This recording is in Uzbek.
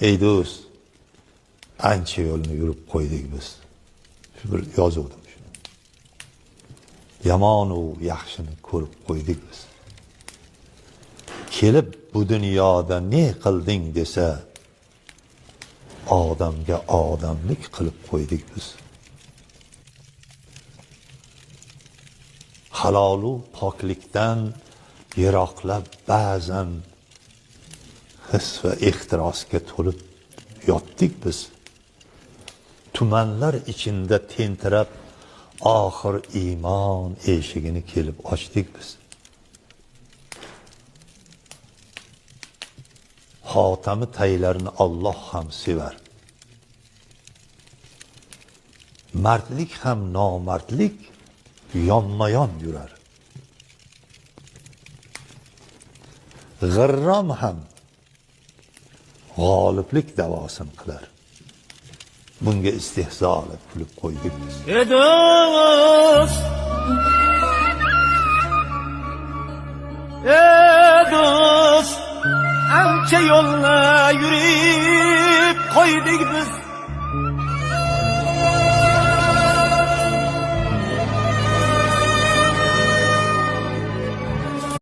ey do'st, ancha yo'lni yurib qo'ydik biz. Shu bir yozuvdim shuni. Yomon u yaxshini ko'rib qo'ydik biz. Kelib bu dunyoda ne qilding desa, odamga odamlik qilib qo'ydik biz. Halolu poklikdan yiroqlab ba'zan his va ehtirosga to'lib yotdik biz. Tumanlar içinde tentirab oxir iymon eshigini kelib ochdik biz. Xotami taylarini Alloh ham sevar. Mardlik ham nomardlik yonma-yon yurar. G'irrom ham g'oliblik davosini qilar. Bunga istehzo qilib kulib qo'ydik biz. Do'st, ancha yo'lni yurib qo'ydik biz.